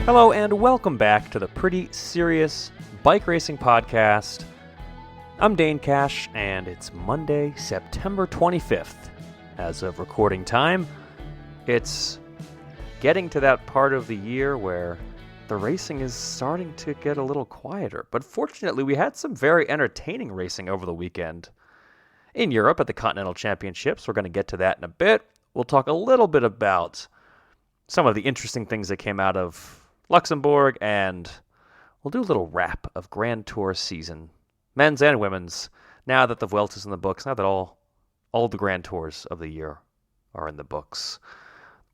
Hello and welcome back to the Pretty Serious Bike Racing Podcast. I'm Dane Cash and it's Monday, September 25th. As of recording time, it's getting to that part of the year where the racing is starting to get a little quieter. But fortunately, we had some very entertaining racing over the weekend. In Europe at the Continental Championships, we're going to get to that in a bit. We'll talk a little bit about some of the interesting things that came out of Luxembourg, and we'll do a little wrap of Grand Tour season, men's and women's, now that the Vuelta is in the books, now that all the Grand Tours of the year are in the books.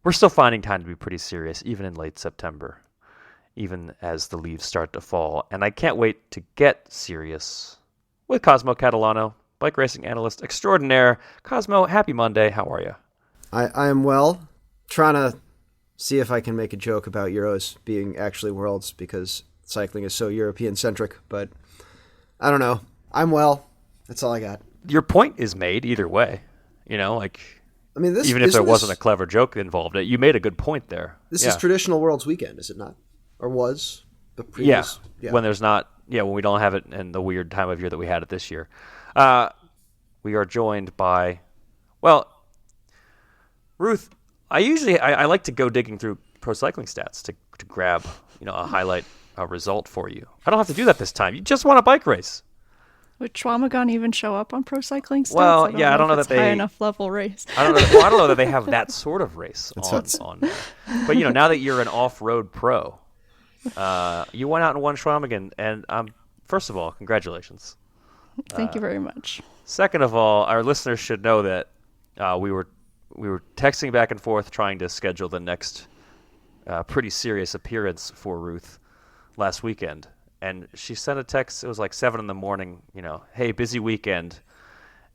We're still finding time to be pretty serious, even in late September, even as the leaves start to fall. And I can't wait to get serious with Cosmo Catalano, bike racing analyst extraordinaire. Cosmo, happy Monday. How are you? I am well. Trying to see if I can make a joke about Euros being actually Worlds because cycling is so European-centric, but I don't know. I'm well. That's all I got. Your point is made either way. You know, like, I mean, even if there wasn't a clever joke involved, you made a good point there. This is traditional Worlds weekend, is it not? Or was the previous? Yeah, when there's not, when we don't have it in the weird time of year that we had it this year. We are joined by, Ruth. I like to go digging through pro cycling stats to grab, a highlight, a result for you. I don't have to do that this time. You just won a bike race. Would Schwamagon even show up on pro cycling stats? Well, I don't know that they high enough level race. I don't know that they have that sort of race on. But now that you're an off-road pro, you went out and won Schwamagon, and first of all, congratulations. Thank you very much. Second of all, our listeners should know that we were texting back and forth trying to schedule the next pretty serious appearance for Ruth last weekend. And she sent a text, it was like 7 a.m, hey, busy weekend.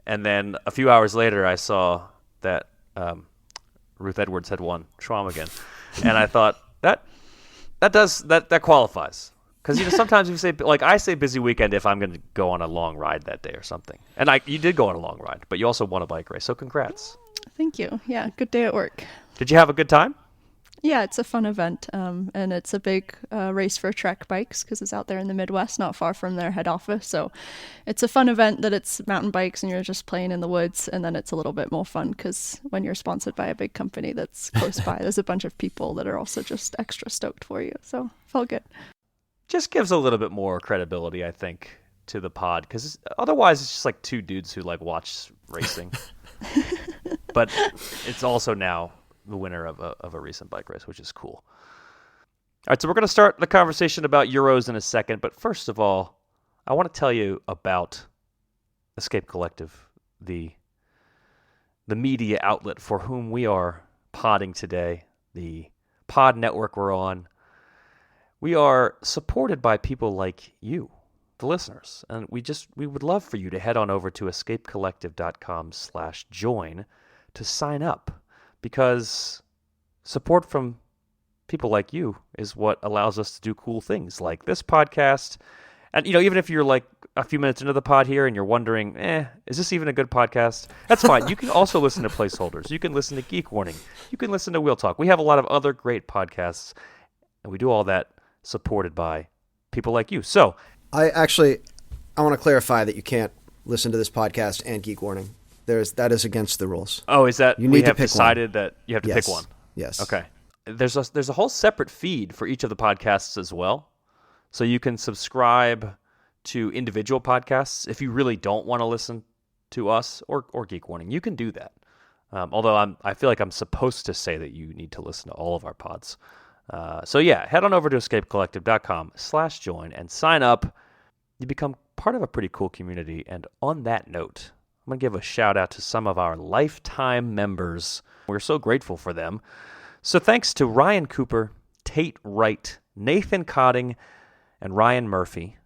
And then a few hours later, I saw that Ruth Edwards had won Schwamagon. And I thought, that qualifies. Because, sometimes you say, like I say busy weekend if I'm going to go on a long ride that day or something. And you did go on a long ride, but you also won a bike race. So congrats. Thank you. Yeah, good day at work. Did you have a good time? Yeah, it's a fun event, and it's a big race for Trek bikes because it's out there in the Midwest, not far from their head office. So it's a fun event that it's mountain bikes and you're just playing in the woods, and then it's a little bit more fun because when you're sponsored by a big company that's close by, there's a bunch of people that are also just extra stoked for you. So felt good. Just gives a little bit more credibility, I think, to the pod, because otherwise it's just like two dudes who watch racing. But it's also now the winner of a recent bike race, which is cool. All right, so we're going to start the conversation about Euros in a second, but first of all, I want to tell you about Escape Collective, the media outlet for whom we are podding today, the pod network we're on. We are supported by people like you, the listeners, and we would love for you to head on over to escapecollective.com/join to sign up, because support from people like you is what allows us to do cool things like this podcast. And, even if you're like a few minutes into the pod here and you're wondering, is this even a good podcast? That's fine. You can also listen to Placeholders. You can listen to Geek Warning. You can listen to Wheel Talk. We have a lot of other great podcasts, and we do all that supported by people like you. So I want to clarify that you can't listen to this podcast and Geek Warning. That is against the rules. Oh, is that you need to have pick decided one. That you have to pick one? Yes. Okay. There's a whole separate feed for each of the podcasts as well. So you can subscribe to individual podcasts if you really don't want to listen to us or Geek Warning. You can do that. Although I feel like I'm supposed to say that you need to listen to all of our pods. So head on over to escapecollective.com/join and sign up. You become part of a pretty cool community. And on that note, I'm going to give a shout out to some of our lifetime members. We're so grateful for them. So thanks to Ryan Cooper, Tate Wright, Nathan Cotting, and Ryan Murphy.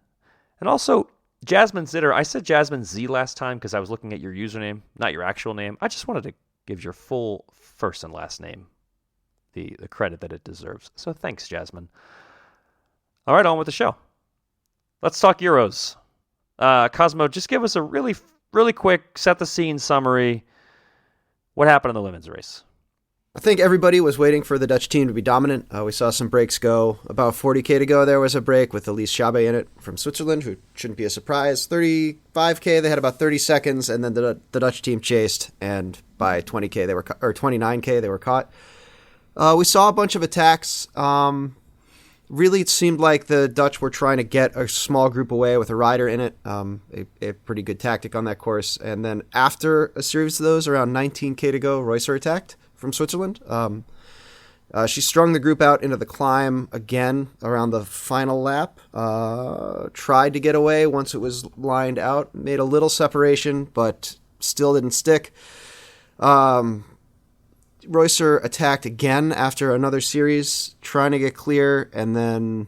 And also Jasmine Zitter. I said Jasmine Z last time because I was looking at your username, not your actual name. I just wanted to give your full first and last name the credit that it deserves. So thanks, Jasmine. All right, on with the show. Let's talk Euros. Cosmo, just give us a really quick set the scene summary. What happened in the women's race? I think everybody was waiting for the Dutch team to be dominant. We saw some breaks go. About 40K to go, there was a break with Elise Schabe in it from Switzerland, who shouldn't be a surprise. 35K, they had about 30 seconds, and then the Dutch team chased, and by 20K, or 29K, they were caught. We saw a bunch of attacks. Really, it seemed like the Dutch were trying to get a small group away with a rider in it. A pretty good tactic on that course. And then after a series of those, around 19K to go, Reusser attacked from Switzerland. She strung the group out into the climb again around the final lap. Tried to get away once it was lined out. Made a little separation, but still didn't stick. Reusser attacked again after another series, trying to get clear, and then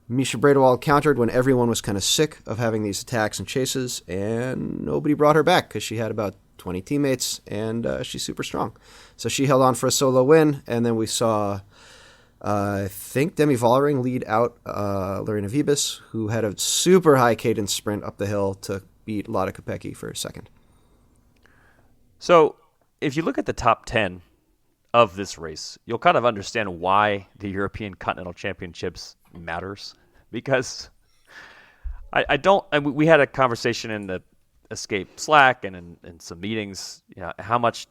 Misha Bredewald countered when everyone was kind of sick of having these attacks and chases, and nobody brought her back because she had about 20 teammates, and she's super strong. So she held on for a solo win, and then we saw, I think, Demi Vollering lead out Lorena Vibis, who had a super high cadence sprint up the hill to beat Lotte Kopecky for a second. So if you look at the top 10 of this race, you'll kind of understand why the European Continental Championships matters. Because we had a conversation in the Escape Slack and in some meetings, how much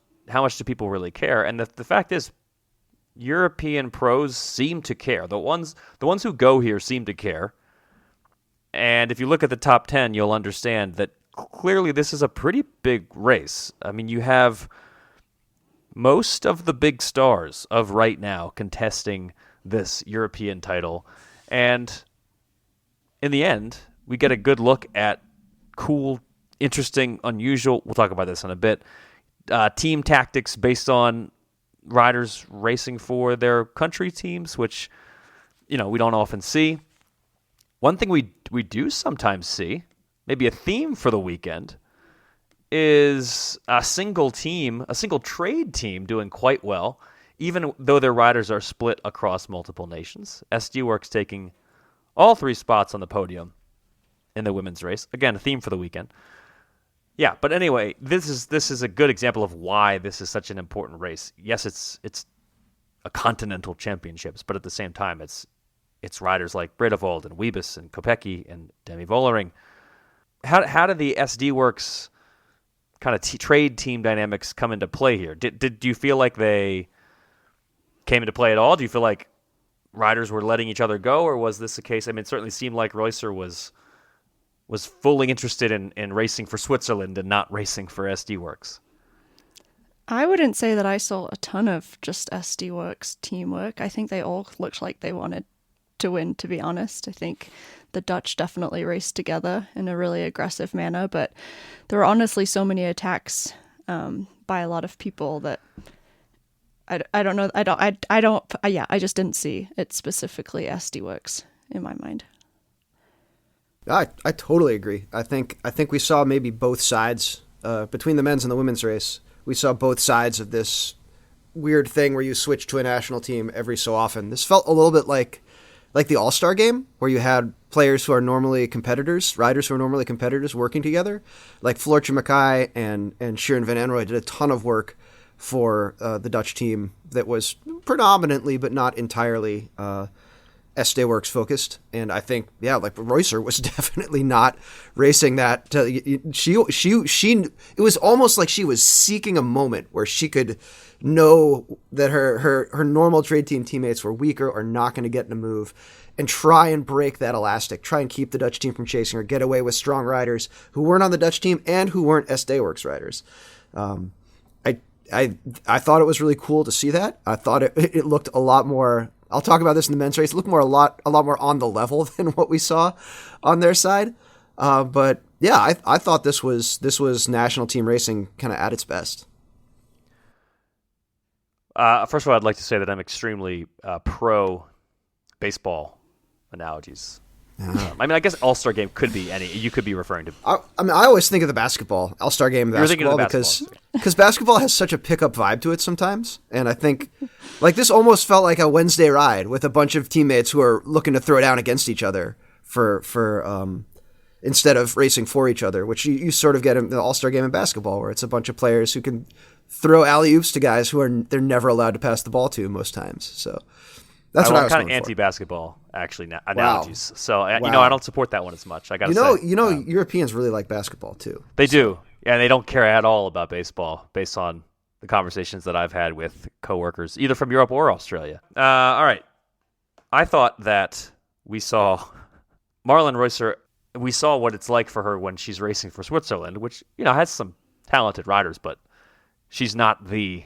do people really care? And the fact is, European pros seem to care. The ones who go here seem to care. And if you look at the top 10, you'll understand that clearly this is a pretty big race. I mean, you have most of the big stars of right now contesting this European title. And in the end, we get a good look at cool, interesting, unusual, we'll talk about this in a bit, team tactics based on riders racing for their country teams, which, we don't often see. One thing we do sometimes see, maybe a theme for the weekend, is a single trade team doing quite well, even though their riders are split across multiple nations. SD Works taking all 3 spots on the podium in the women's race. Again, a theme for the weekend. Yeah, but anyway, this is a good example of why this is such an important race. Yes, it's a continental championships, but at the same time, it's riders like Bredewald and Wiebes and Kopecky and Demi Vollering. How did the SD Works kind of trade team dynamics come into play here? Did you feel like they came into play at all? Do you feel like riders were letting each other go, or was this a case? I mean, it certainly seemed like Reusser was fully interested in racing for Switzerland and not racing for SD Works. I wouldn't say that I saw a ton of just SD Works teamwork. I think they all looked like they wanted to win, to be honest. I think the Dutch definitely raced together in a really aggressive manner, but there were honestly so many attacks by a lot of people that I don't know. I just didn't see it specifically SD Works in my mind. I totally agree. I think we saw maybe both sides between the men's and the women's race. We saw both sides of this weird thing where you switch to a national team every so often. This felt a little bit like the All-Star game, where you had players who are normally competitors, riders who are normally competitors working together. Like Floortje Mackay and Sharon Van Enroy did a ton of work for the Dutch team that was predominantly, but not entirely, SD Works focused. And I think, like Reusser was definitely not racing that. It was almost like she was seeking a moment where she could know that her normal trade team teammates were weaker or not going to get in a move, and try and break that elastic, try and keep the Dutch team from chasing her, get away with strong riders who weren't on the Dutch team and who weren't SD Works riders. I thought it was really cool to see that. I thought it looked a lot more. I'll talk about this in the men's race. It looked a lot more on the level than what we saw on their side. But yeah, I thought this was national team racing kind of at its best. First of all, I'd like to say that I'm extremely pro baseball analogies. I guess All-Star game could be any. You could be referring to. I always think of the basketball All-Star game basketball because basketball has such a pickup vibe to it sometimes, and I think like this almost felt like a Wednesday ride with a bunch of teammates who are looking to throw down against each other for instead of racing for each other, which you sort of get in the All-Star game in basketball, where it's a bunch of players who can throw alley-oops to guys they're never allowed to pass the ball to most times. So that's what I was kind going of for. anti-basketball analogies. So I don't support that one as much. I got to say, Europeans really like basketball too. They do, and they don't care at all about baseball, based on the conversations that I've had with coworkers, either from Europe or Australia. All right, I thought that we saw Marlen Reusser. We saw what it's like for her when she's racing for Switzerland, which has some talented riders, but she's not the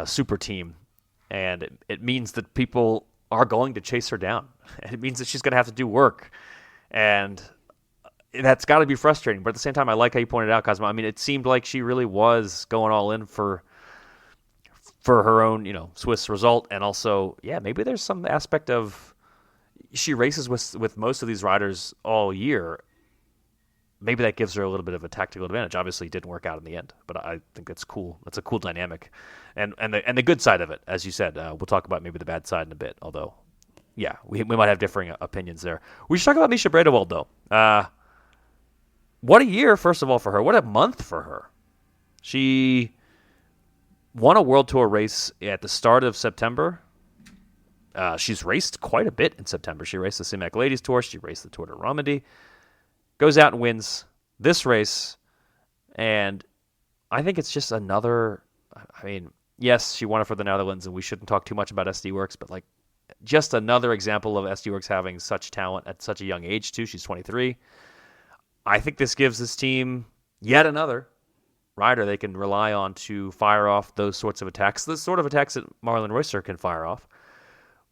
super team. And it means that people are going to chase her down. It means that she's going to have to do work. And that's got to be frustrating. But at the same time, I like how you pointed out, Cosmo. I mean, it seemed like she really was going all in for her own, Swiss result. And also, maybe there's some aspect of she races with most of these riders all year. Maybe that gives her a little bit of a tactical advantage. Obviously, it didn't work out in the end, but I think that's cool. That's a cool dynamic, and the good side of it, as you said. We'll talk about maybe the bad side in a bit. Although, we might have differing opinions there. We should talk about Misha Bredewold, though. What a year, first of all, for her. What a month for her. She won a World Tour race at the start of September. She's raced quite a bit in September. She raced the CIMAC Ladies Tour. She raced the Tour de Romandie. Goes out and wins this race, and I think it's just another. I mean, yes, she won it for the Netherlands, and we shouldn't talk too much about SD Worx, but just another example of SD Worx having such talent at such a young age too. She's 23. I think this gives this team yet another rider they can rely on to fire off those sorts of attacks, the sort of attacks that Marlen Reusser can fire off,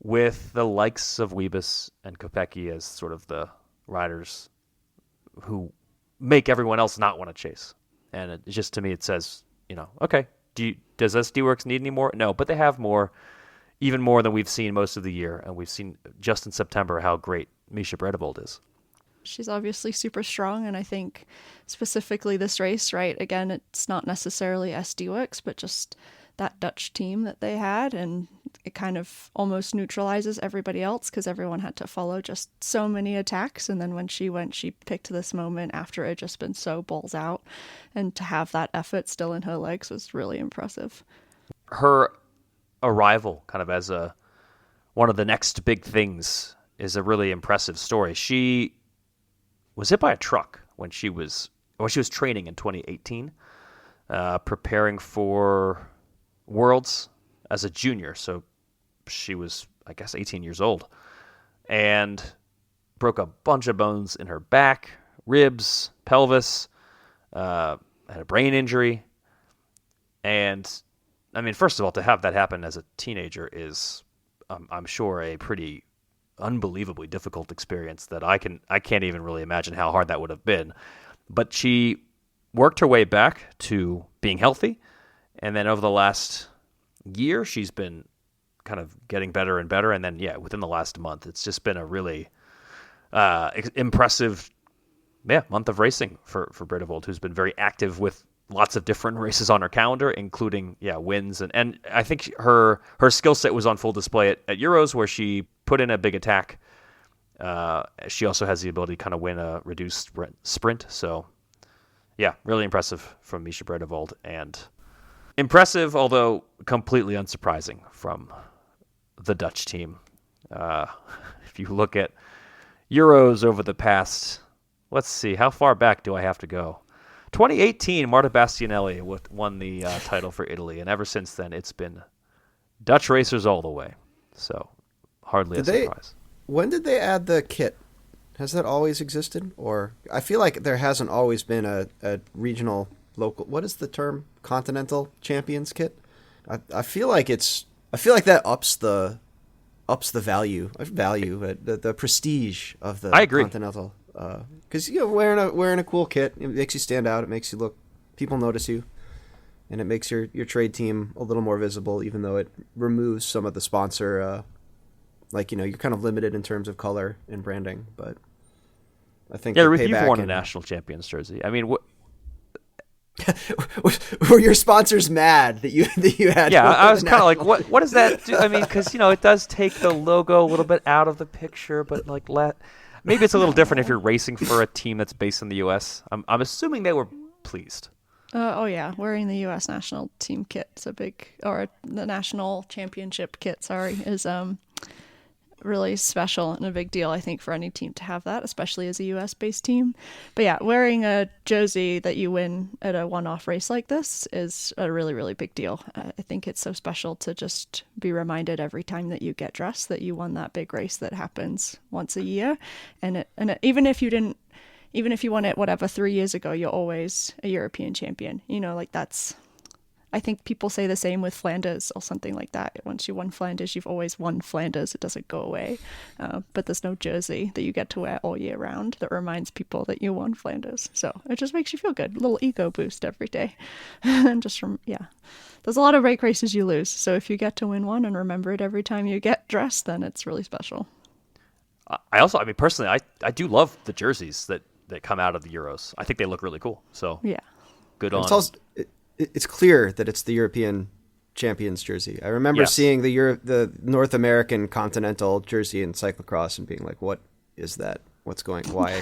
with the likes of Wiebes and Kopecky as sort of the riders who make everyone else not want to chase. And it just, to me, it says, okay, does SD Worx need any more? No, but they have more, even more than we've seen most of the year. And we've seen just in September how great Misha Bredewold is. She's obviously super strong, and I think specifically this race, right, again, it's not necessarily SD Worx, but just that Dutch team that they had, and it kind of almost neutralizes everybody else because everyone had to follow just so many attacks. And then when she went, she picked this moment after it had just been so balls out, and to have that effort still in her legs was really impressive. Her arrival kind of as one of the next big things is a really impressive story. She was hit by a truck when she was training in 2018, preparing for Worlds as a junior. So she was, I guess, 18 years old, and broke a bunch of bones in her back, ribs, pelvis, had a brain injury. And I mean, first of all, to have that happen as a teenager is, I'm sure, a pretty unbelievably difficult experience that I can't even really imagine how hard that would have been. But she worked her way back to being healthy, and then over the last year, she's been kind of getting better and better. And then, within the last month, it's just been a really impressive month of racing for Bredewold, who's been very active with lots of different races on her calendar, including wins. And I think her skill set was on full display at Euros, where she put in a big attack. She also has the ability to kind of win a reduced sprint. So, really impressive from Misha Bredewold, and impressive, although completely unsurprising from the Dutch team. If you look at Euros over the past, let's see, how far back do I have to go? 2018, Marta Bastianelli won the title for Italy, and ever since then, it's been Dutch racers all the way. So, hardly a surprise. When did they add the kit? Has that always existed? Or I feel like there hasn't always been a regional, local, what is the term? Continental Champions kit? I feel like that ups the value, the prestige of the Continental. Because wearing a cool kit, it makes you stand out. It makes you look, people notice you, and it makes your trade team a little more visible. Even though it removes some of the sponsor, you're kind of limited in terms of color and branding. But I think Ruth, you've worn a national champions jersey. I mean, were your sponsors mad that you had? Yeah, I was kind of like, what does that do? I mean, because it does take the logo a little bit out of the picture, but maybe it's a little different if you're racing for a team that's based in the U.S. I'm assuming they were pleased. Oh yeah, wearing the U.S. national team kit is or the national championship kit, sorry, is really special and a big deal, I think, for any team to have that, especially as a US based team. But yeah, wearing a jersey that you win at a one-off race like this is a really, really big deal. I think it's so special to just be reminded every time that you get dressed that you won that big race that happens once a year. And even if you won it, whatever, 3 years ago, you're always a European champion. I think people say the same with Flanders or something like that. Once you won Flanders, you've always won Flanders. It doesn't go away. But there's no jersey that you get to wear all year round that reminds people that you won Flanders. So it just makes you feel good. A little ego boost every day. And there's a lot of bike races you lose. So if you get to win one and remember it every time you get dressed, then it's really special. Personally, I do love the jerseys that come out of the Euros. I think they look really cool. So yeah, good on. It's clear that it's the European champions jersey. I remember seeing the North American Continental jersey in cyclocross and being like, "What is that? Why?"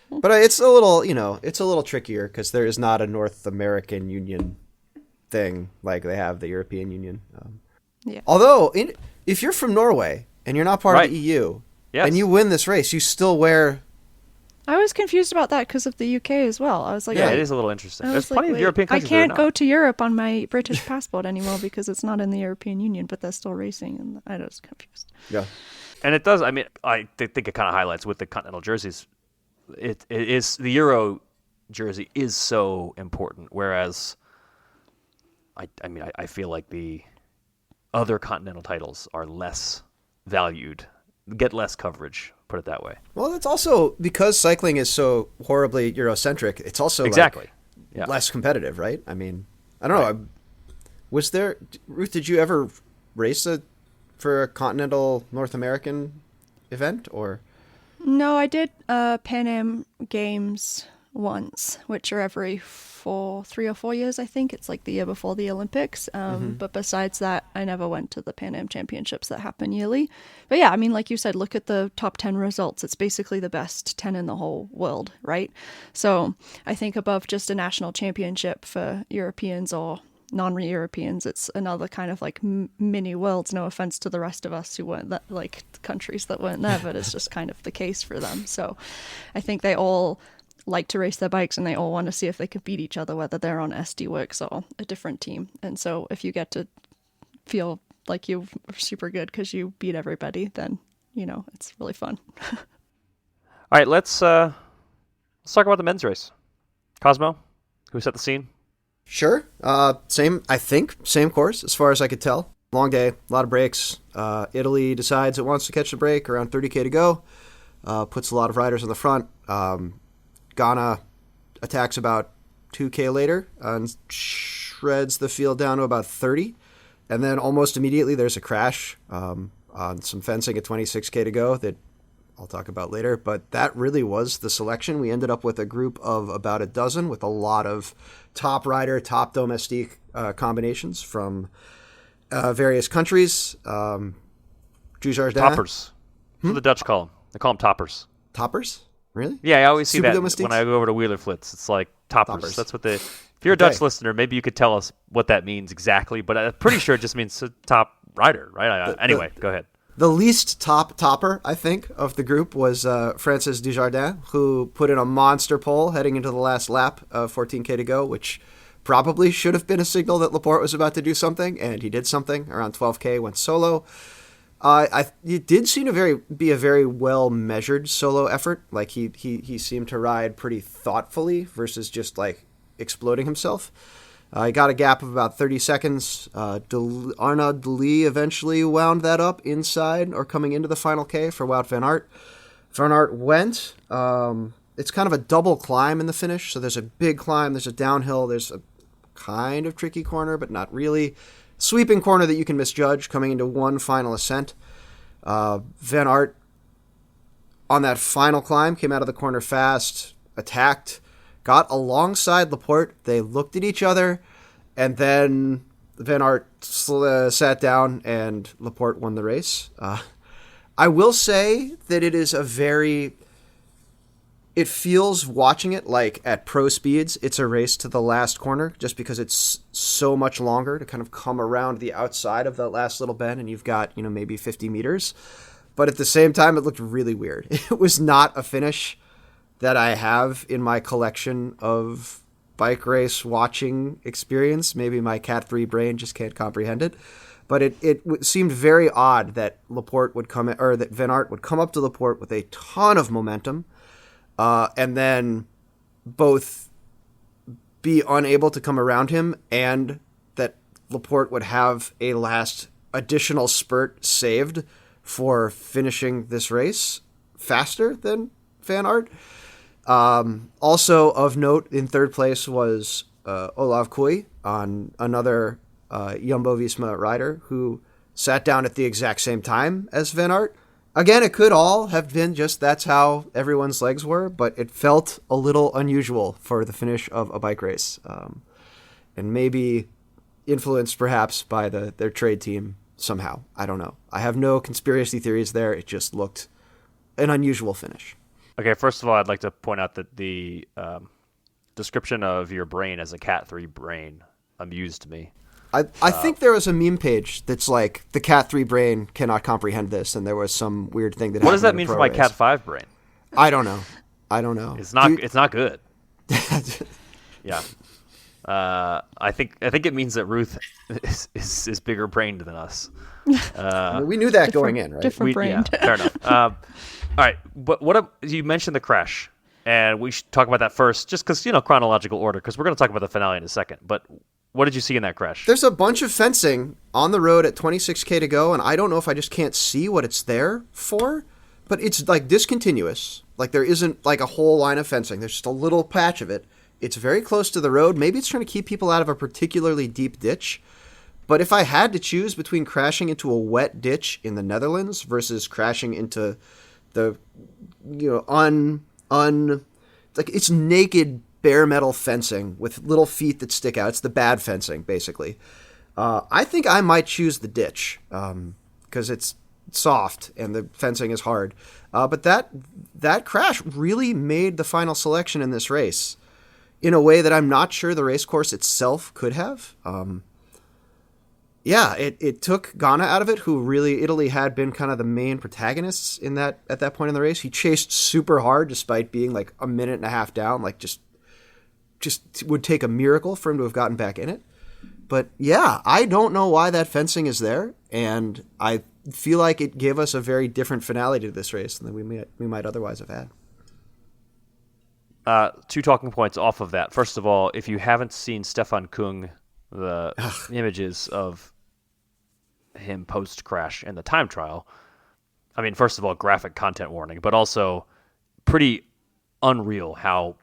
But it's a little trickier because there is not a North American Union thing like they have the European Union. Although, if you're from Norway and you're not part of the EU and you win this race, you still wear. I was confused about that because of the UK as well. I was like, it is a little interesting. There's plenty of European countries. I can't go to Europe on my British passport anymore because it's not in the European Union, but they're still racing, and I was confused. Yeah, and it does. I mean, I think it kind of highlights with the continental jerseys. It is the Euro jersey is so important, whereas I feel like the other continental titles are less valued, get less coverage. Put it that way. Well, it's also because cycling is so horribly Eurocentric. It's also less competitive, right? I mean, I don't know. Was there, Ruth? Did you ever race for a continental North American event or? No, I did Pan Am Games once, which are every 3 or 4 years, I think. It's like the year before the Olympics. But besides that, I never went to the Pan Am Championships that happen yearly. But yeah, I mean, like you said, look at the top 10 results. It's basically the best 10 in the whole world, right? So I think above just a national championship for Europeans or non-Europeans, it's another kind of like mini worlds. No offense to the rest of us who weren't that, like countries that weren't there, but it's just kind of the case for them. So I think they all like to race their bikes and they all want to see if they can beat each other, whether they're on SD Works or a different team. And so if you get to feel like you are super good because you beat everybody, then, it's really fun. All right, let's talk about the men's race. Cosmo, who set the scene? Sure. Same course as far as I could tell. Long day, a lot of breaks. Italy decides it wants to catch the break, around 30K to go. Puts a lot of riders on the front. Ghana attacks about 2K later and shreds the field down to about 30. And then almost immediately there's a crash on some fencing at 26K to go that I'll talk about later. But that really was the selection. We ended up with a group of about a dozen with a lot of top rider, top domestique combinations from various countries. Dujardin. Toppers. That's what the Dutch call them. They call them toppers. Toppers? Really? Yeah, I always see Super that domestiques? when I go over to Wheeler Flits. It's like toppers. That's what if you're a Dutch listener, maybe you could tell us what that means exactly, but I'm pretty sure it just means top rider, right? Anyway, go ahead. The least topper, I think, of the group was Francis Dujardin, who put in a monster pole heading into the last lap of 14K to go, which probably should have been a signal that Laporte was about to do something, and he did something. Around 12K, went solo. It did seem to be a very well measured solo effort. Like he seemed to ride pretty thoughtfully versus just like exploding himself. He got a gap of about 30 seconds. Arnaud de Lee eventually wound that up inside or coming into the final K for Wout van Aert. Van Aert went. It's kind of a double climb in the finish. So there's a big climb, there's a downhill, there's a kind of tricky corner, but not really. Sweeping corner that you can misjudge coming into one final ascent. Van Aert on that final climb came out of the corner fast, attacked, got alongside Laporte. They looked at each other, and then Van Aert sat down and Laporte won the race. I will say that it is a very it feels, watching it, like at pro speeds, it's a race to the last corner, just because it's so much longer to kind of come around the outside of that last little bend, and you've got, maybe 50 meters. But at the same time, it looked really weird. It was not a finish that I have in my collection of bike race watching experience. Maybe my Cat 3 brain just can't comprehend it. But it seemed very odd that Laporte would come, or that Van Aert would come up to Laporte with a ton of momentum, and then both be unable to come around him, and that Laporte would have a last additional spurt saved for finishing this race faster than Van Aert. Also of note, in third place was Olav Koy, on another Jumbo-Visma rider who sat down at the exact same time as Van Aert. Again, it could all have been just that's how everyone's legs were, but it felt a little unusual for the finish of a bike race, and maybe influenced perhaps by their trade team somehow. I don't know. I have no conspiracy theories there. It just looked an unusual finish. Okay, first of all, I'd like to point out that the description of your brain as a Cat 3 brain amused me. I think there was a meme page that's like, the Cat 3 brain cannot comprehend this, and there was some weird thing that happened. What does that mean for my Cat 5 brain? I don't know. It's not good. Yeah. I think it means that Ruth is bigger brained than us. We knew that going in, right? Different brain. Yeah, fair enough. All right, but you mentioned the crash, and we should talk about that first, just because chronological order, because we're going to talk about the finale in a second. But what did you see in that crash? There's a bunch of fencing on the road at 26K to go, and I don't know if I just can't see what it's there for, but it's like discontinuous. Like there isn't like a whole line of fencing. There's just a little patch of it. It's very close to the road. Maybe it's trying to keep people out of a particularly deep ditch. But if I had to choose between crashing into a wet ditch in the Netherlands versus crashing into the, like it's naked bare metal fencing with little feet that stick out. It's the bad fencing, basically. I think I might choose the ditch because it's soft and the fencing is hard. But that crash really made the final selection in this race in a way that I'm not sure the race course itself could have. It took Ghana out of it, who really Italy had been kind of the main protagonists at that point in the race. He chased super hard despite being like a minute and a half down, like just would take a miracle for him to have gotten back in it. But yeah, I don't know why that fencing is there, and I feel like it gave us a very different finale to this race than we might otherwise have had. Two talking points off of that. First of all, if you haven't seen Stefan Kung, the images of him post-crash in the time trial, I mean, first of all, graphic content warning, but also pretty unreal how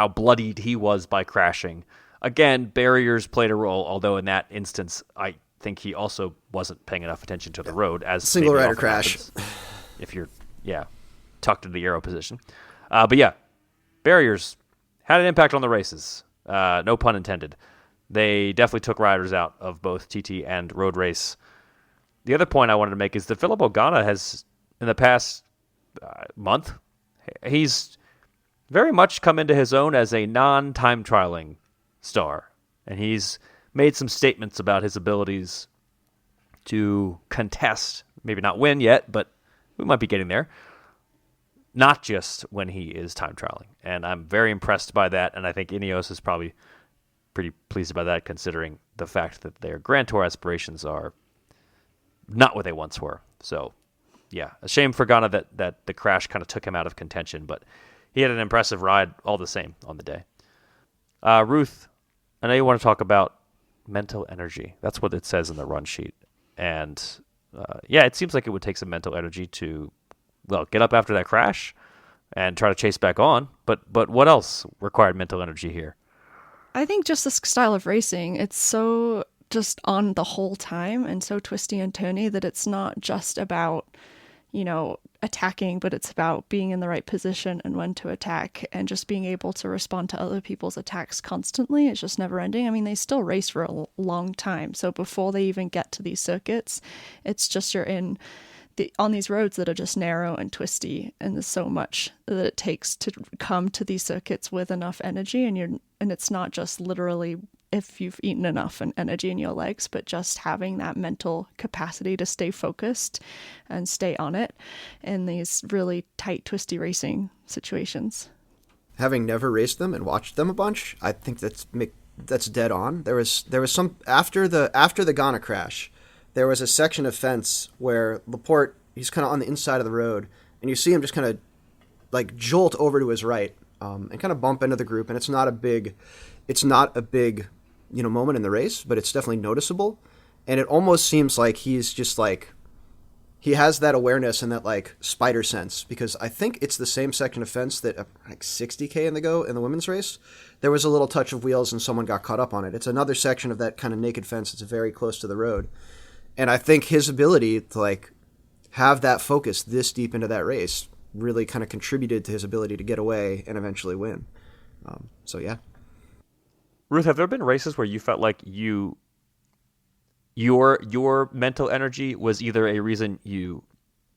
bloodied he was by crashing. Again, barriers played a role, although in that instance, I think he also wasn't paying enough attention to the road. As single rider crash. If you're, tucked into the aero position. But yeah, barriers had an impact on the races. No pun intended. They definitely took riders out of both TT and road race. The other point I wanted to make is that Filippo Ganna has, in the past month, he's very much come into his own as a non-time trialing star. And he's made some statements about his abilities to contest, maybe not win yet, but we might be getting there. Not just when he is time trialing. And I'm very impressed by that, and I think Ineos is probably pretty pleased by that, considering the fact that their Grand Tour aspirations are not what they once were. So, yeah, a shame for Ghana that the crash kind of took him out of contention, but he had an impressive ride all the same on the day. Ruth, I know you want to talk about mental energy. That's what it says in the run sheet. And, it seems like it would take some mental energy to, get up after that crash and try to chase back on. But what else required mental energy here? I think just this style of racing, it's so just on the whole time and so twisty and turny that it's not just about, attacking, but it's about being in the right position and when to attack and just being able to respond to other people's attacks constantly. It's just never ending. I mean, they still race for a long time. So before they even get to these circuits, it's just you're in on these roads that are just narrow and twisty, and there's so much that it takes to come to these circuits with enough energy, and it's not just literally if you've eaten enough and energy in your legs, but just having that mental capacity to stay focused and stay on it in these really tight, twisty racing situations. Having never raced them and watched them a bunch, I think that's dead on. There was some after the Ghana crash, there was a section of fence where Laporte, he's kind of on the inside of the road, and you see him just kind of like jolt over to his right and kind of bump into the group, and it's not a big moment in the race, but it's definitely noticeable. And it almost seems like he's just like, he has that awareness and that like spider sense, because I think it's the same section of fence that like 60K in the women's race, there was a little touch of wheels and someone got caught up on it. It's another section of that kind of naked fence. It's very close to the road. And I think his ability to like have that focus this deep into that race really kind of contributed to his ability to get away and eventually win. So yeah. Ruth, have there been races where you felt like your mental energy was either a reason you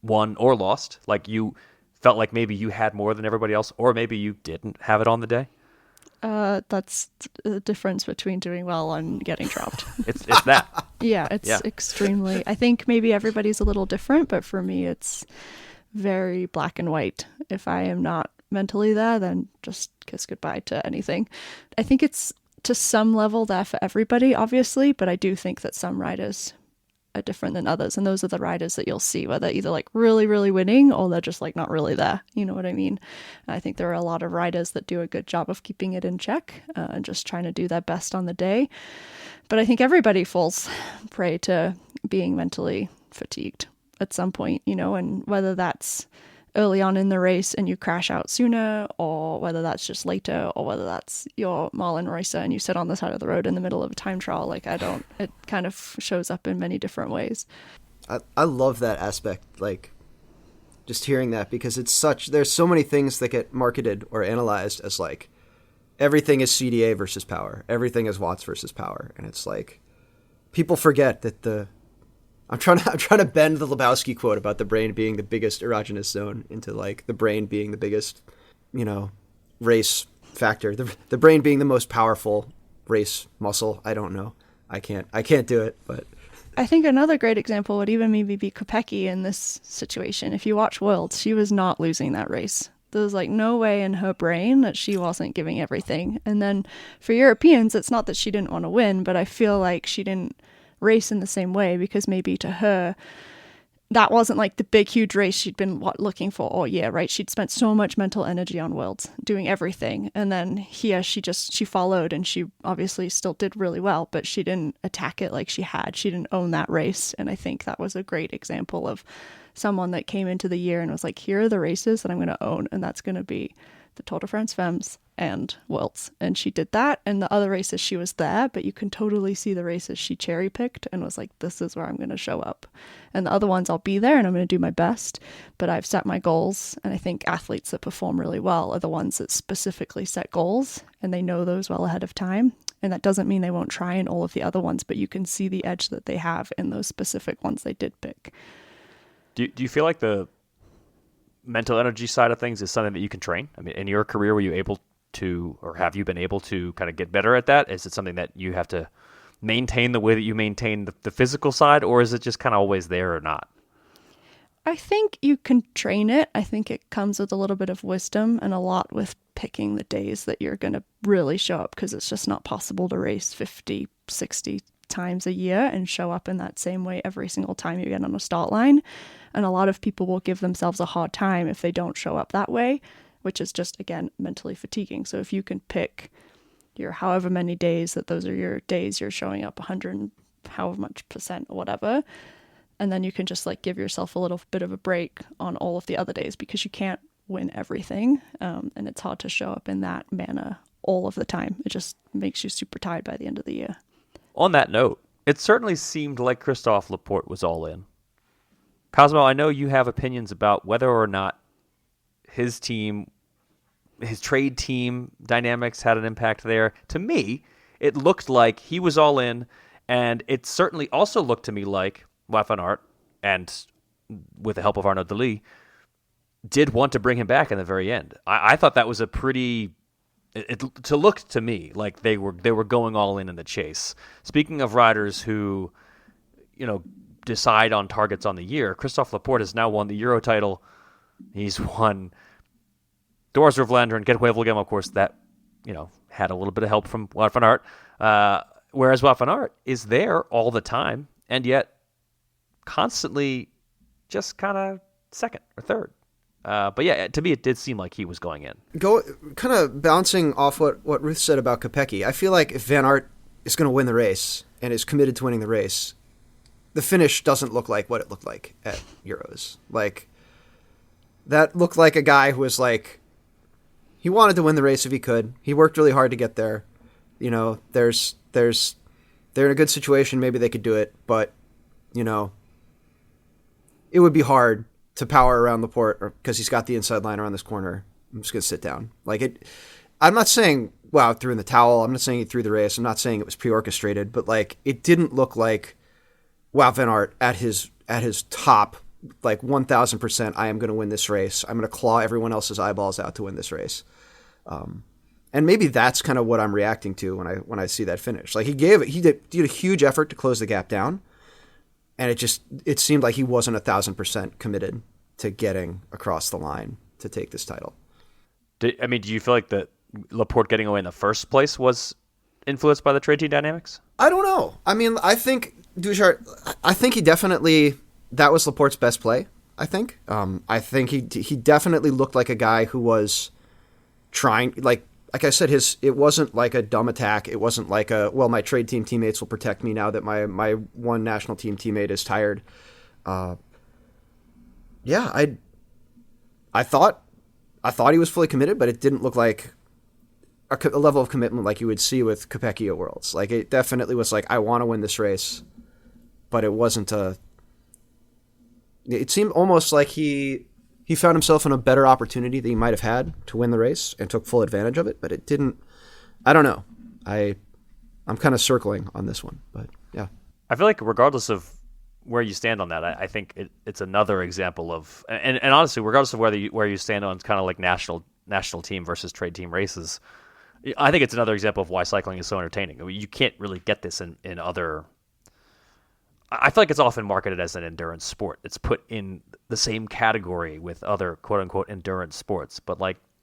won or lost? Like you felt like maybe you had more than everybody else, or maybe you didn't have it on the day? That's the difference between doing well and getting dropped. It's that. Yeah, it's extremely. I think maybe everybody's a little different, but for me, it's very black and white. If I am not mentally there, then just kiss goodbye to anything. I think it's to some level there for everybody, obviously, but I do think that some riders are different than others, and those are the riders that you'll see where they're either like really, really winning or they're just like not really there. You know what I mean? I think there are a lot of riders that do a good job of keeping it in check and just trying to do their best on the day. But I think everybody falls prey to being mentally fatigued at some point, and whether that's early on in the race and you crash out sooner, or whether that's just later, or whether that's your Marlon Reusser and you sit on the side of the road in the middle of a time trial. It kind of shows up in many different ways. I love that aspect, like just hearing that, because there's so many things that get marketed or analyzed as like everything is CDA versus power, everything is watts versus power, and it's like people forget that I'm trying to bend the Lebowski quote about the brain being the biggest erogenous zone into like the brain being the biggest, race factor. The brain being the most powerful race muscle. I don't know. I can't do it, but I think another great example would even maybe be Kopecky in this situation. If you watch Worlds, she was not losing that race. There was like no way in her brain that she wasn't giving everything. And then for Europeans, it's not that she didn't want to win, but I feel like she didn't race in the same way, because maybe to her that wasn't like the big huge race she'd been looking for all year, right? She'd spent so much mental energy on Worlds doing everything, and then here she followed, and she obviously still did really well, but she didn't attack it like she didn't own that race. And I think that was a great example of someone that came into the year and was like, here are the races that I'm going to own, and that's going to be the Tour de France Femmes and Worlds. And she did that, and the other races she was there, but you can totally see the races she cherry picked and was like, this is where I'm going to show up. And the other ones I'll be there and I'm going to do my best, but I've set my goals. And I think athletes that perform really well are the ones that specifically set goals, and they know those well ahead of time. And that doesn't mean they won't try in all of the other ones, but you can see the edge that they have in those specific ones they did pick. Do you feel like the mental energy side of things is something that you can train? I mean, in your career, were you able to, or have you been able to kind of get better at that? Is it something that you have to maintain the way that you maintain the physical side, or is it just kind of always there or not? I think you can train it. I think it comes with a little bit of wisdom and a lot with picking the days that you're going to really show up, because it's just not possible to race 50, 60 times a year and show up in that same way every single time you get on a start line. And a lot of people will give themselves a hard time if they don't show up that way, which is just, again, mentally fatiguing. So if you can pick your however many days that those are your days you're showing up 100 however much percent or whatever, and then you can just like give yourself a little bit of a break on all of the other days, because you can't win everything, and it's hard to show up in that manner all of the time. It just makes you super tired by the end of the year. On that note, it certainly seemed like Christophe Laporte was all in. Cosmo, I know you have opinions about whether or not his team, his trade team dynamics had an impact there. To me, it looked like he was all in, and it certainly also looked to me like Wout van Aert and with the help of Arnaud Delis, did want to bring him back in the very end. I thought that was a pretty... to look to me like they were going all in the chase. Speaking of riders who, decide on targets on the year, Christophe Laporte has now won the Euro title. He's won Dors Vlaanderen and Gent-Wevelgem, of course, that, had a little bit of help from Wout van Aert. Whereas Wout van Aert is there all the time and yet constantly just kind of second or third. But yeah, to me, it did seem like he was going in. Kind of bouncing off what Ruth said about Kopecky, I feel like if Van Aert is going to win the race and is committed to winning the race, the finish doesn't look like what it looked like at Euros. Like, that looked like a guy who was like, he wanted to win the race if he could. He worked really hard to get there. They're in a good situation. Maybe they could do it, but, it would be hard to power around Laporte because he's got the inside line around this corner. I'm just going to sit down. I'm not saying Wout threw in the towel. I'm not saying he threw the race. I'm not saying it was pre-orchestrated, but it didn't look like Wout van Aert at his top, 1,000%. I am going to win this race. I'm going to claw everyone else's eyeballs out to win this race. And maybe that's kind of what I'm reacting to when I see that finish. He did a huge effort to close the gap down. And it seemed like he wasn't 1,000% committed to getting across the line to take this title. Do you feel like that Laporte getting away in the first place was influenced by the trade team dynamics? I don't know. I think Dujardin, he definitely, that was Laporte's best play, I think. I think he definitely looked like a guy who was trying, like I said, it wasn't like a dumb attack. It wasn't like my trade team teammates will protect me now that my one national team teammate is tired. I thought he was fully committed, but it didn't look like a level of commitment like you would see with Kopecky at Worlds. It definitely was I want to win this race, but it wasn't it seemed almost like he found himself in a better opportunity that he might have had to win the race and took full advantage of it, but it didn't. I don't know. I'm kind of circling on this one, but yeah. I feel like regardless of where you stand on that, I think it's another example of, and honestly, regardless of where you stand on kind of like national team versus trade team races, I think it's another example of why cycling is so entertaining. You can't really get this in other. I feel like it's often marketed as an endurance sport. It's put in the same category with other quote-unquote endurance sports, but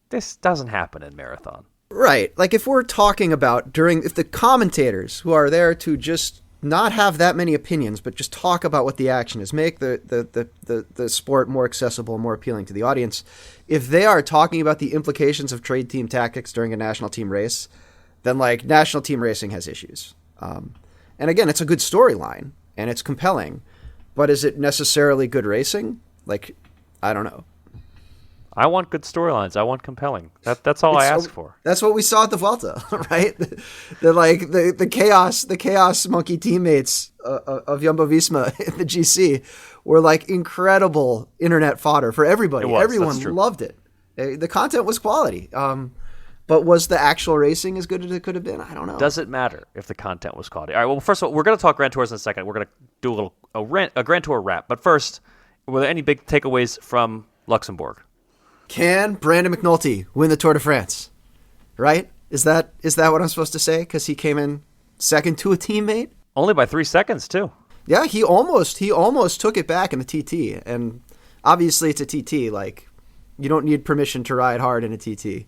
this doesn't happen in marathon. Right. If we're talking about if the commentators who are there to just not have that many opinions, but just talk about what the action is, make the sport more accessible, more appealing to the audience, if they are talking about the implications of trade team tactics during a national team race, then national team racing has issues. And again, it's a good storyline. And it's compelling, but is it necessarily good racing? I don't know. I want good storylines. I want compelling. That's all I ask for. That's what we saw at the Vuelta, right? The chaos monkey teammates of Jumbo-Visma in the GC were incredible internet fodder for everybody. Everyone loved it. The content was quality. But was the actual racing as good as it could have been? I don't know. Does it matter if the content was quality? All right, well, first of all, we're going to talk Grand Tours in a second. We're going to do a Grand Tour wrap. But first, were there any big takeaways from Luxembourg? Can Brandon McNulty win the Tour de France? Right? Is that what I'm supposed to say? Because he came in second to a teammate? Only by 3 seconds, too. Yeah, he almost took it back in the TT. And obviously it's a TT. You don't need permission to ride hard in a TT.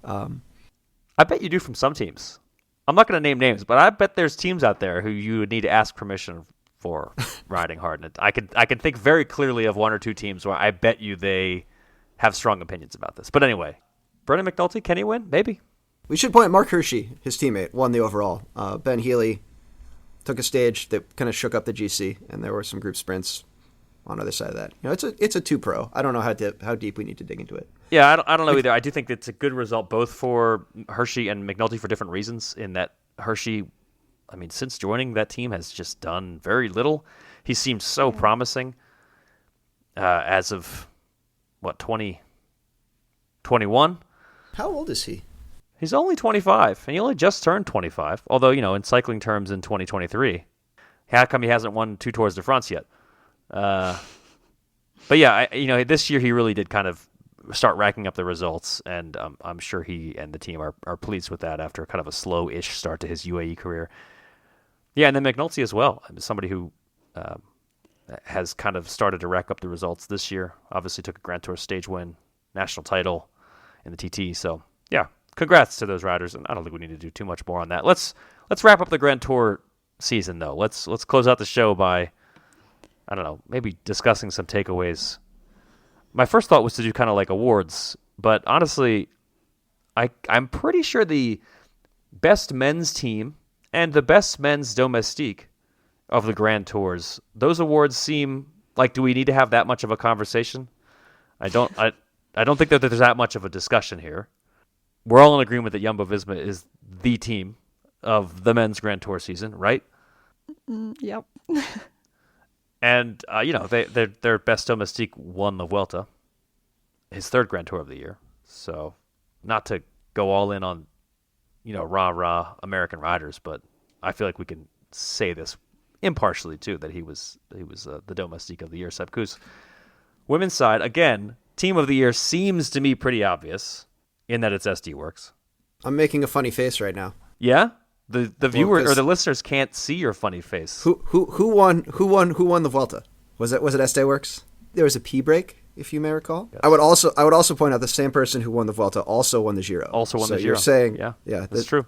I bet you do from some teams. I'm not going to name names, but I bet there's teams out there who you would need to ask permission for riding hard. And I can think very clearly of one or two teams where I bet you they have strong opinions about this. But anyway, Brendan McNulty, can he win? Maybe. We should point Mark Hershey, his teammate, won the overall. Ben Healy took a stage that kind of shook up the GC, and there were some group sprints on the other side of that. It's a 2-pro. I don't know how deep we need to dig into it. Yeah, I don't know either. I do think it's a good result both for Hershey and McNulty for different reasons, in that Hershey, since joining that team, has just done very little. He seemed so promising as of, 2021? How old is he? He's only 25, and he only just turned 25, although, in cycling terms in 2023. How come he hasn't won 2 Tours de France yet? But yeah, this year he really did kind of start racking up the results, and I'm sure he and the team are pleased with that after kind of a slow-ish start to his UAE career. Yeah, and then McNulty as well, somebody who has kind of started to rack up the results this year. Obviously took a Grand Tour stage win, national title in the TT. So yeah, congrats to those riders, and I don't think we need to do too much more on that. Let's wrap up the Grand Tour season though. Let's close out the show by, I don't know, maybe discussing some takeaways. My first thought was to do kind of like awards, but honestly, I'm pretty sure the best men's team and the best men's domestique of the Grand Tours, those awards seem like, do we need to have that much of a conversation? I don't think that there's that much of a discussion here. We're all in agreement that Jumbo-Visma is the team of the men's Grand Tour season, right? Yep. And, their best domestique won the Vuelta, his third Grand Tour of the year. So not to go all in on, rah-rah American riders, but I feel like we can say this impartially, too, that he was the domestique of the year, Sepp Kuss. Women's side, again, team of the year seems to me pretty obvious in that it's SD Works. I'm making a funny face right now. Yeah? The viewer or the listeners can't see your funny face. Who won the Vuelta? Was it SD Works? There was a pee break, if you may recall. Yes. I would also point out the same person who won the Vuelta also won the Giro. Also won the Giro. You're saying, yeah, that's true.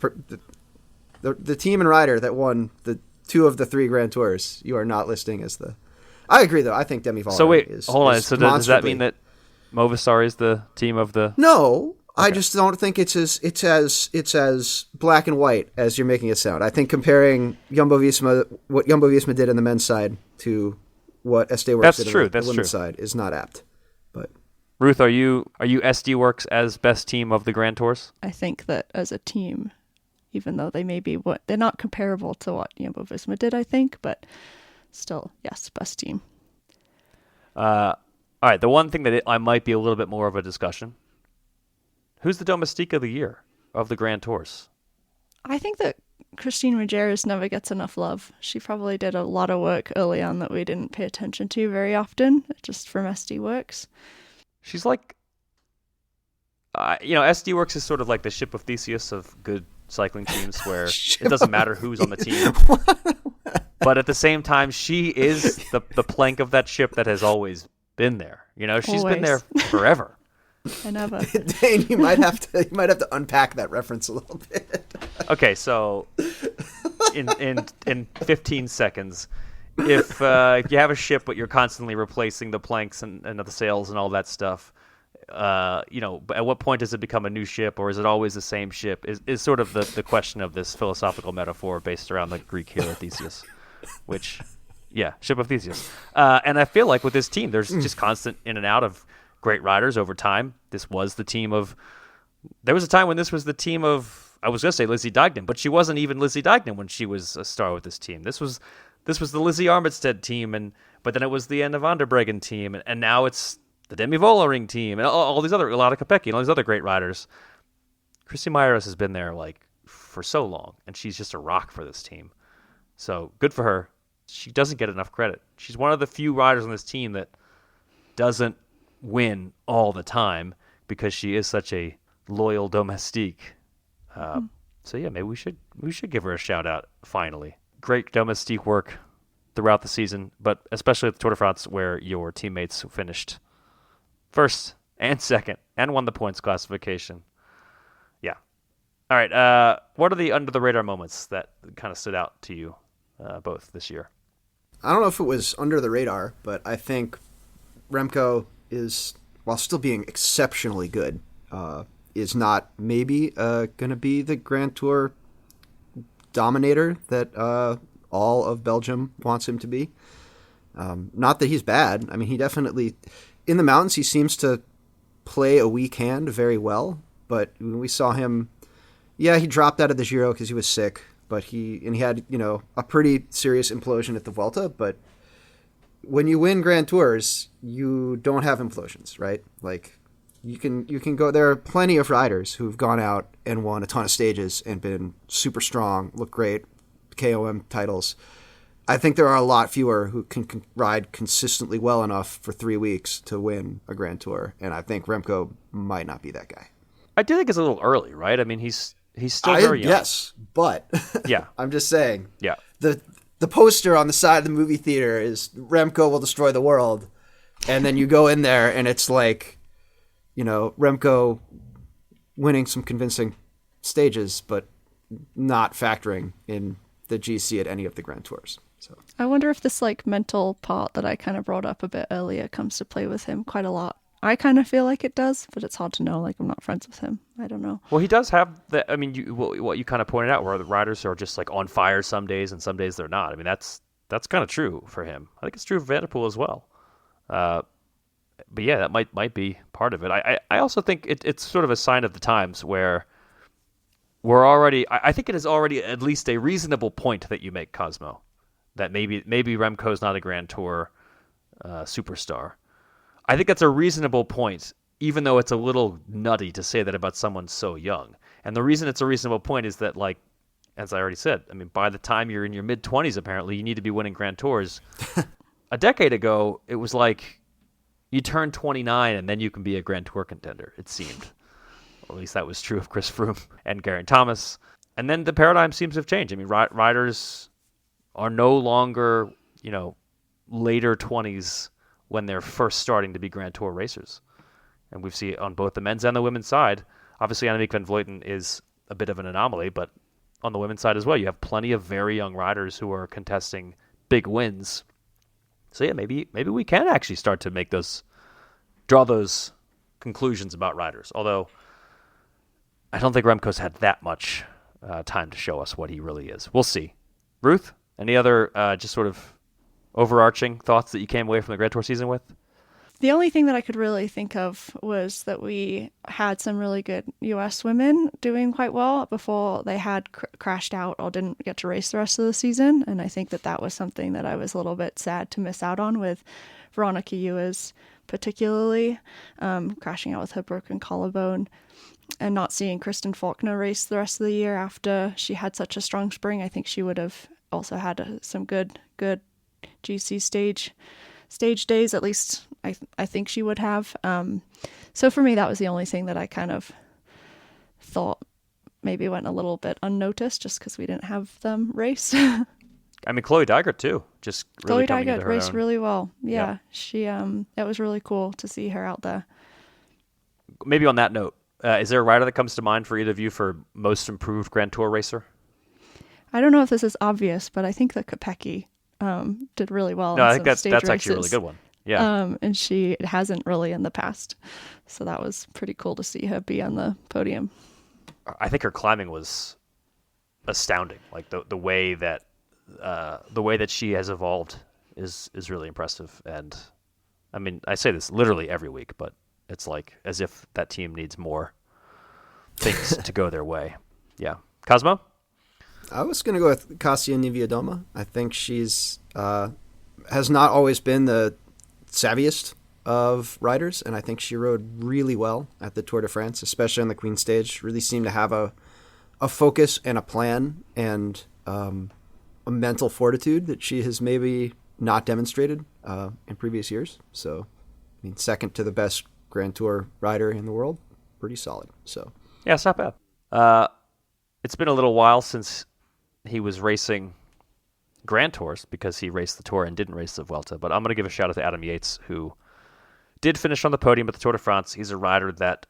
The team and rider that won the 2 of the 3 Grand Tours, you are not listing as the. I agree though. I think Demi Vollering. So wait, is, hold on. is So does that mean that Movistar is the team of the? No. Okay. I just don't think it's as black and white as you're making it sound. I think comparing what Jumbo-Visma did on the men's side to what SD Works did on the women's side is not apt. But Ruth, are you SD Works as best team of the Grand Tours? I think that as a team, even though they may be they're not comparable to what Jumbo-Visma did, I think, but still, yes, best team. All right, the one thing that I might be a little bit more of a discussion. Who's the domestique of the year of the Grand Tours? I think that Christine Ruggiero never gets enough love. She probably did a lot of work early on that we didn't pay attention to very often, just from SD Works. She's like, SD Works is sort of like the ship of Theseus of good cycling teams where it doesn't matter who's on the team. But at the same time, she is the plank of that ship that has always been there. She's been there forever. I never. Dane, you might have to unpack that reference a little bit. Okay, so in 15 seconds, if you have a ship but you're constantly replacing the planks and the sails and all that stuff, at what point does it become a new ship, or is it always the same ship? Is sort of the question of this philosophical metaphor based around the Greek hero Theseus, which, yeah, ship of Theseus. And I feel like with this team, there's just constant in and out of great riders over time. There was a time when this was the team of, I was going to say Lizzie Deignan, but she wasn't even Lizzie Deignan when she was a star with this team. This was the Lizzie Armitstead team, but then it was the Anna van der Breggen team, and now it's the Demi Vollering team, and all these other, Lotte Kopecky, and all these other great riders. Christy Meiros has been there for so long, and she's just a rock for this team. So good for her. She doesn't get enough credit. She's one of the few riders on this team that doesn't win all the time because she is such a loyal domestique. So yeah, maybe we should give her a shout out finally. Great domestique work throughout the season, but especially at the Tour de France where your teammates finished first and second and won the points classification. Yeah. All right. What are the under the radar moments that kind of stood out to you both this year? I don't know if it was under the radar, but I think Remco is, while still being exceptionally good, is not maybe going to be the Grand Tour dominator that all of Belgium wants him to be. Not that he's bad. I mean, he definitely, in the mountains, he seems to play a weak hand very well. But when we saw him, he dropped out of the Giro because he was sick. But he had, a pretty serious implosion at the Vuelta. But when you win Grand Tours, you don't have implosions, right? Like, you can go. There are plenty of riders who've gone out and won a ton of stages and been super strong, look great, KOM titles. I think there are a lot fewer who can ride consistently well enough for 3 weeks to win a Grand Tour, and I think Remco might not be that guy. I do think it's a little early, right? I mean, he's still very young. Yes, but yeah, I'm just saying. Yeah, the poster on the side of the movie theater is Remco will destroy the world, and then you go in there and it's like, Remco winning some convincing stages, but not factoring in the GC at any of the Grand Tours. So I wonder if this mental part that I kind of brought up a bit earlier comes to play with him quite a lot. I kind of feel like it does, but it's hard to know. I'm not friends with him. I don't know. Well, he does have the. I mean, what you kind of pointed out, where the riders are just on fire some days and some days they're not. I mean, that's kind of true for him. I think it's true for Van der Poel as well. But yeah, that might be part of it. I also think it's sort of a sign of the times where we're already. I think it is already at least a reasonable point that you make, Cosmo, that maybe Remco's not a Grand Tour superstar. I think that's a reasonable point, even though it's a little nutty to say that about someone so young. And the reason it's a reasonable point is that, as I already said, I mean, by the time you're in your mid-20s, apparently, you need to be winning Grand Tours. A decade ago, it was like you turn 29 and then you can be a Grand Tour contender, it seemed. Or at least that was true of Chris Froome and Geraint Thomas. And then the paradigm seems to have changed. I mean, riders are no longer, later 20s when they're first starting to be Grand Tour racers. And we've seen it on both the men's and the women's side. Obviously, Annemiek van Vleuten is a bit of an anomaly, but on the women's side as well, you have plenty of very young riders who are contesting big wins. So yeah, maybe we can actually start to draw those conclusions about riders. Although, I don't think Remco's had that much time to show us what he really is. We'll see. Ruth, any other just sort of overarching thoughts that you came away from the Grand Tour season with? The only thing that I could really think of was that we had some really good US women doing quite well before they had crashed out or didn't get to race the rest of the season. And I think that was something that I was a little bit sad to miss out on, with Veronica Ewers particularly crashing out with her broken collarbone, and not seeing Kristen Faulkner race the rest of the year after she had such a strong spring. I think she would have also had some good GC stage days, at least I think she would have. So for me, that was the only thing that I kind of thought maybe went a little bit unnoticed, just because we didn't have them race. I mean, Chloe Dygert too, just really Chloe coming into Dygert her raced own. really well. Yeah, Yep. she it was really cool to see her out there. Maybe on that note, is there a rider that comes to mind for either of you for most improved Grand Tour racer? I don't know if this is obvious, but I think that Kopecky did really well. No, in I think some that's stage actually a really races. good one. Yeah. And she hasn't really in the past. So that was pretty cool to see her be on the podium. I think her climbing was astounding. Like the way that she has evolved is really impressive. And I mean, I say this literally every week, but it's like as if that team needs more things to go their way. Yeah. Cosmo? I was going to go with Kasia Niewiadoma. I think she's has not always been the savviest of riders, and I think she rode really well at the Tour de France, especially on the Queen Stage. Really seemed to have a focus and a plan and a mental fortitude that she has maybe not demonstrated in previous years. So, I mean, second to the best Grand Tour rider in the world, pretty solid. So, Yeah, it's not bad. It's been a little while since he was racing Grand Tours because he raced the Tour and didn't race the Vuelta. But I'm going to give a shout out to Adam Yates, who did finish on the podium at the Tour de France. He's a rider that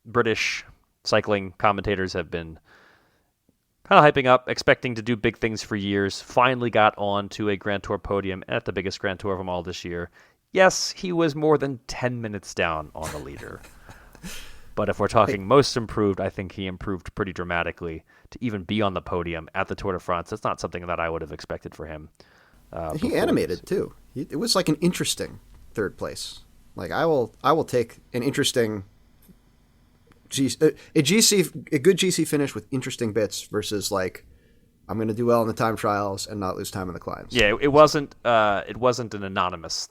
British cycling commentators have been kind of hyping up, expecting to do big things for years. Finally got on to a Grand Tour podium at the biggest Grand Tour of them all this year. Yes, he was more than 10 minutes down on the leader. But if we're talking most improved, I think he improved pretty dramatically to even be on the podium at the Tour de France. That's not something that I would have expected for him. he animated too. It was like an interesting third place. Like I will take an interesting a good GC finish with interesting bits versus like I'm going to do well in the time trials and not lose time in the climbs. Yeah, it wasn't an anonymous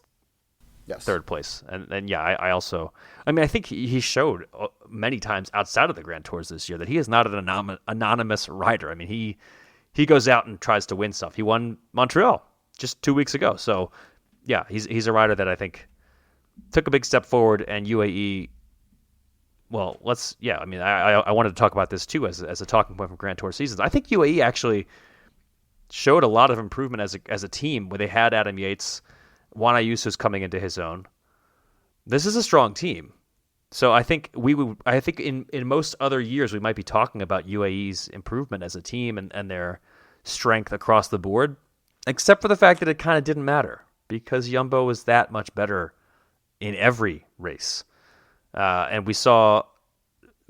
Yes. third place. And yeah, I think he showed many times outside of the Grand Tours this year that he is not an anonymous rider. I mean, he goes out and tries to win stuff. He won Montreal just 2 weeks ago. So, yeah, he's a rider that I think took a big step forward, and UAE. Well, I wanted to talk about this too as a talking point from Grand Tour seasons. I think UAE actually showed a lot of improvement as a team where they had Adam Yates, Juan Ayuso's coming into his own. This is a strong team. So I think in most other years we might be talking about UAE's improvement as a team and their strength across the board, except for the fact that it kind of didn't matter because Jumbo was that much better in every race. And we saw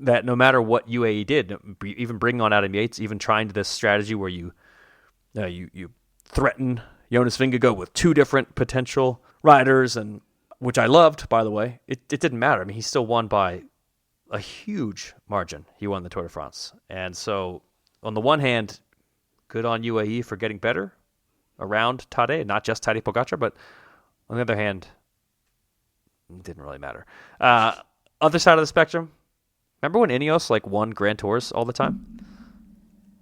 that no matter what UAE did, even bringing on Adam Yates, even trying this strategy where you threaten Jonas Vingegaard with two different potential riders, and which I loved, by the way, it didn't matter. I mean, he still won by a huge margin. He won the Tour de France. And so, on the one hand, good on UAE for getting better around Tadej, not just Tadej Pogacar, but on the other hand, it didn't really matter. Other side of the spectrum, remember when Ineos won Grand Tours all the time?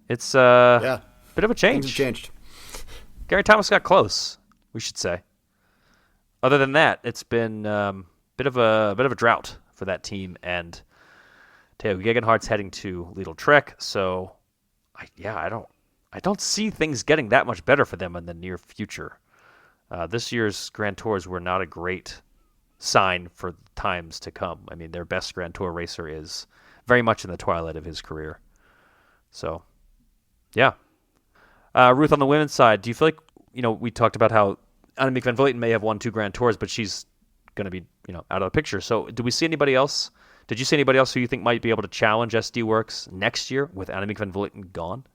It's a bit of a change. Things have changed. Gary Thomas got close, we should say. Other than that, it's been bit of a drought for that team, and Teo Gegenhardt's heading to Lidl Trek, so I don't see things getting that much better for them in the near future. This year's Grand Tours were not a great sign for times to come. I mean, their best Grand Tour racer is very much in the twilight of his career. So, yeah. Ruth, on the women's side, do you feel like, we talked about how Annemiek van Vleuten may have won 2 Grand Tours, but she's going to be, out of the picture. So, do we see anybody else? Did you see anybody else who you think might be able to challenge SD Works next year with Annemiek van Vleuten gone?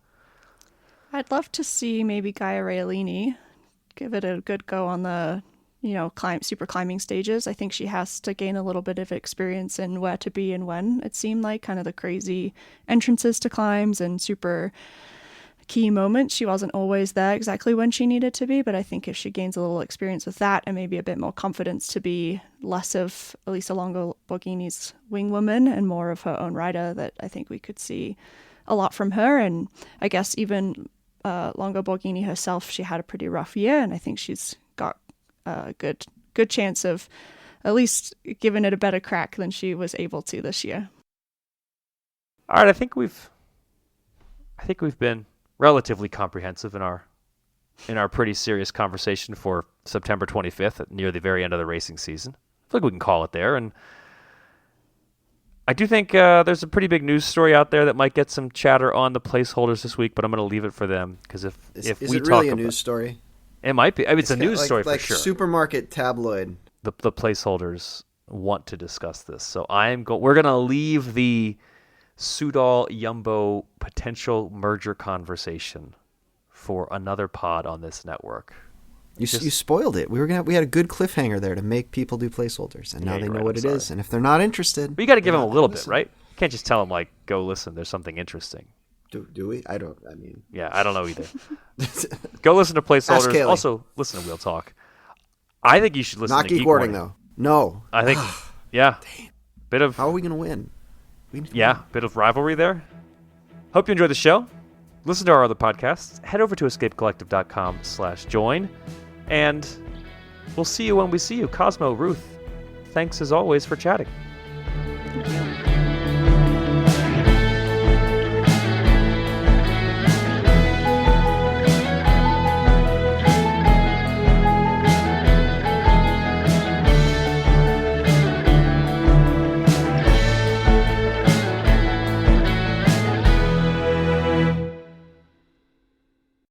I'd love to see maybe Gaia Railini give it a good go on the super climbing stages. I think she has to gain a little bit of experience in where to be and when. It seemed like kind of the crazy entrances to climbs and super key moments. She wasn't always there exactly when she needed to be, but I think if she gains a little experience with that and maybe a bit more confidence to be less of Elisa Longo Borghini's wingwoman and more of her own rider, that I think we could see a lot from her. And I guess even Longo Borghini herself, she had a pretty rough year, and I think she's got a good chance of at least giving it a better crack than she was able to this year. All right, I think we've been relatively comprehensive in our pretty serious conversation for September 25th, near the very end of the racing season. I feel like we can call it there, and I do think there's a pretty big news story out there that might get some chatter on the placeholders this week, but I'm going to leave it for them because if we talk about... Is it really a news story? It might be. I mean, it's a news story for sure. Like supermarket tabloid. The placeholders want to discuss this, so we're going to leave the Soudal Jumbo potential merger conversation for another pod on this network. You spoiled it. We had a good cliffhanger there to make people do placeholders, and now they know what it is. And if they're not interested, but you got to give them a little bit, right? You can't just tell them go listen. There's something interesting. Do we? I don't know either. Go listen to placeholders. Also, listen to Wheel Talk. I think you should listen to Geek Warning, though. No. I think, yeah. Bit of... How are we going to win? Bit of rivalry there. Hope you enjoyed the show. Listen to our other podcasts. Head over to escapecollective.com/join. And we'll see you when we see you. Cosmo, Ruth, thanks as always for chatting. Thank you.